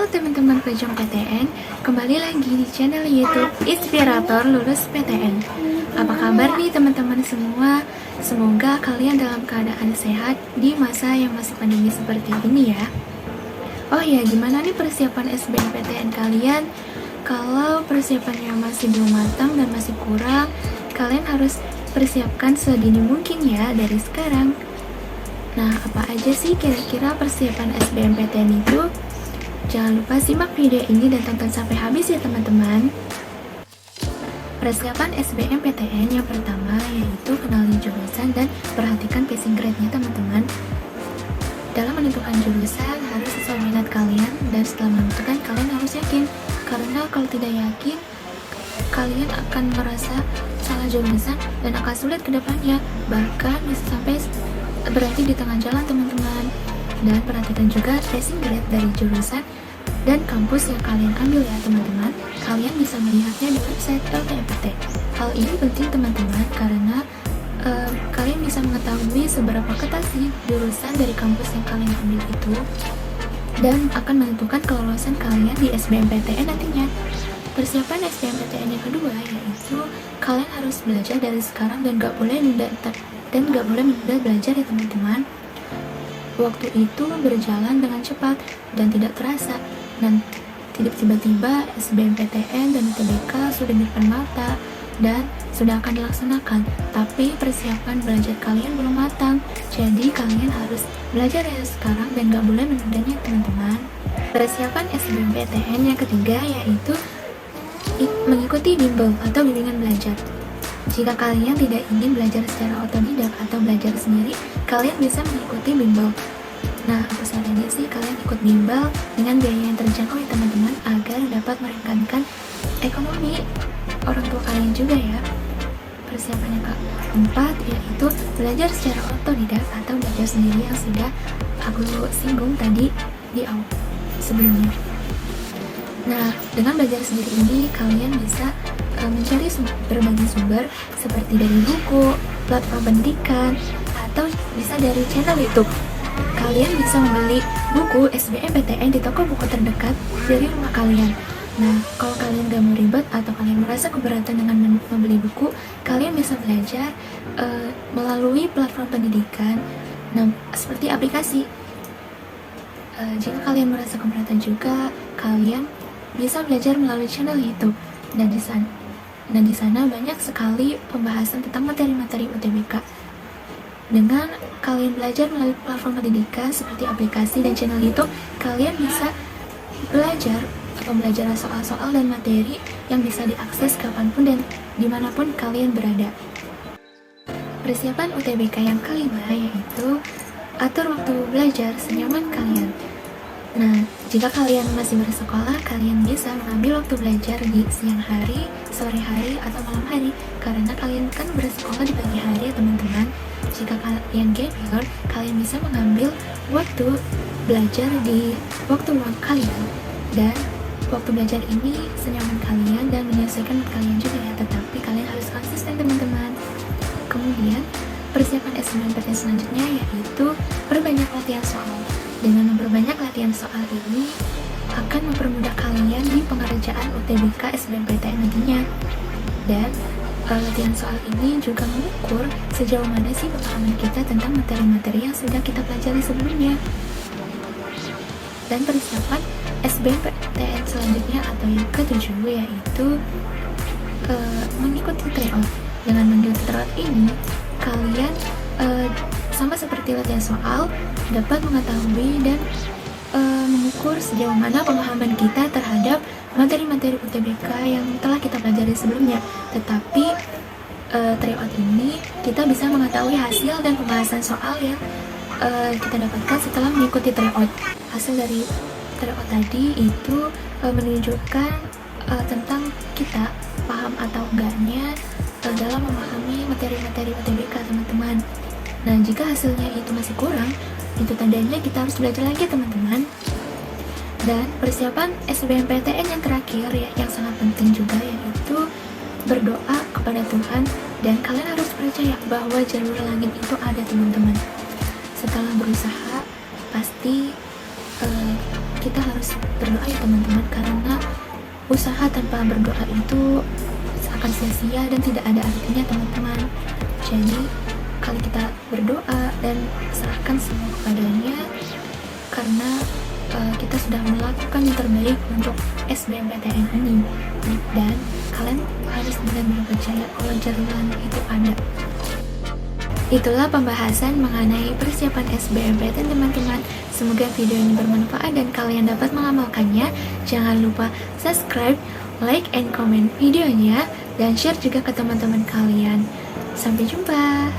teman-teman pejuang PTN, kembali lagi di channel YouTube Inspirator Lulus PTN. Apa kabar nih teman-teman semua? Semoga kalian dalam keadaan sehat di masa yang masih pandemi seperti ini ya. Oh ya, gimana nih persiapan SBMPTN kalian? Kalau persiapannya masih belum matang dan masih kurang, kalian harus persiapkan sedini mungkin ya dari sekarang. Nah, apa aja sih kira-kira persiapan SBMPTN itu? Jangan lupa simak video ini dan tonton sampai habis ya teman-teman. Persiapan SBMPTN yang pertama yaitu kenali jurusan dan perhatikan passing grade-nya teman-teman. Dalam menentukan jurusan harus sesuai minat kalian, dan setelah menentukan kalian harus yakin, karena kalau tidak yakin kalian akan merasa salah jurusan dan akan sulit ke depannya, bahkan bisa sampai berhenti di tengah jalan teman-teman. Dan perhatikan juga passing grade dari jurusan dan kampus yang kalian ambil ya teman-teman. Kalian bisa melihatnya di website LTMPT. Hal ini penting teman-teman karena kalian bisa mengetahui seberapa ketat sih jurusan dari kampus yang kalian ambil itu, dan akan menentukan kelolosan kalian di SBMPTN nantinya. Persiapan SBMPTN yang kedua yaitu kalian harus belajar dari sekarang dan gak boleh menunda belajar ya teman-teman. Waktu itu berjalan dengan cepat dan tidak terasa, dan tiba-tiba SBMPTN dan UTBK sudah di depan mata dan sudah akan dilaksanakan, tapi persiapan belajar kalian belum matang. Jadi kalian harus belajar dari sekarang dan gak boleh menundanya teman-teman. Persiapan SBMPTN yang ketiga yaitu mengikuti bimbel atau bimbingan belajar. Jika kalian tidak ingin belajar secara otodidak atau belajar sendiri, kalian bisa mengikuti bimbel. Nah, aku sarannya sih kalian ikut bimbel dengan biaya yang terjangkau ya teman-teman, agar dapat meringankan ekonomi orang tua kalian juga ya. Persiapan yang keempat yaitu belajar secara otodidak atau belajar sendiri yang sudah aku singgung tadi di awal sebelumnya. Nah, dengan belajar sendiri ini kalian bisa mencari berbagai sumber seperti dari buku, platform pendidikan, atau bisa dari channel YouTube. Kalian bisa membeli buku SBMPTN di toko buku terdekat dari rumah kalian. Nah, kalau kalian gak mau ribet atau kalian merasa keberatan dengan membeli buku, kalian bisa belajar melalui platform pendidikan, seperti aplikasi. Jika kalian merasa keberatan juga, kalian bisa belajar melalui channel YouTube, dan di sana banyak sekali pembahasan tentang materi-materi UTBK. Dengan kalian belajar melalui platform pendidikan seperti aplikasi dan channel YouTube, kalian bisa belajar soal-soal dan materi yang bisa diakses kapanpun dan dimanapun kalian berada. Persiapan UTBK yang kelima yaitu atur waktu belajar senyaman kalian. Nah, jika kalian masih bersekolah, kalian bisa mengambil waktu belajar di siang hari, sore hari, atau malam hari, karena kalian kan bersekolah di pagi hari ya teman-teman. Jika kalian gap year, kalian bisa mengambil waktu belajar di waktu luang kalian, dan waktu belajar ini senyaman kalian dan menyesuaikan kalian juga ya, tetapi kalian harus konsisten teman-teman. Kemudian persiapan SBMPTN selanjutnya yaitu perbanyak latihan soal. Dengan memperbanyak latihan soal ini akan mempermudah kalian di pengerjaan UTBK SBMPTN nantinya. Dan latihan soal ini juga mengukur sejauh mana sih pemahaman kita tentang materi-materi yang sudah kita pelajari sebelumnya. Dan persiapan SBMPTN selanjutnya atau yang ketujuh yaitu mengikuti tryout. Dengan mengikuti tryout ini, kalian sama seperti latihan soal, dapat mengetahui dan mengukur sejauh mana pemahaman kita terhadap materi-materi UTBK yang telah kita pelajari sebelumnya. Tetapi tryout ini kita bisa mengetahui hasil dan pembahasan soal yang kita dapatkan setelah mengikuti tryout. Hasil dari tryout tadi itu menunjukkan tentang kita paham atau enggaknya dalam memahami materi-materi UTBK teman-teman. Nah, jika hasilnya itu masih kurang, itu tandanya kita harus belajar lagi teman-teman. Dan persiapan SBMPTN yang terakhir ya, yang sangat penting juga yaitu berdoa kepada Tuhan, dan kalian harus percaya bahwa jalur langit itu ada teman-teman. Setelah berusaha, pasti kita harus berdoa ya teman-teman, karena usaha tanpa berdoa itu akan sia-sia dan tidak ada artinya teman-teman. Jadi kali kita berdoa dan serahkan semua kepadanya, karena kita sudah melakukan yang terbaik untuk SBMPTN ini, dan kalian harus benar-benar percaya kalau jalan itu ada. Itulah pembahasan mengenai persiapan SBMPTN teman-teman. Semoga video ini bermanfaat dan kalian dapat mengamalkannya. Jangan lupa subscribe, like, and comment videonya, dan share juga ke teman-teman kalian. Sampai jumpa.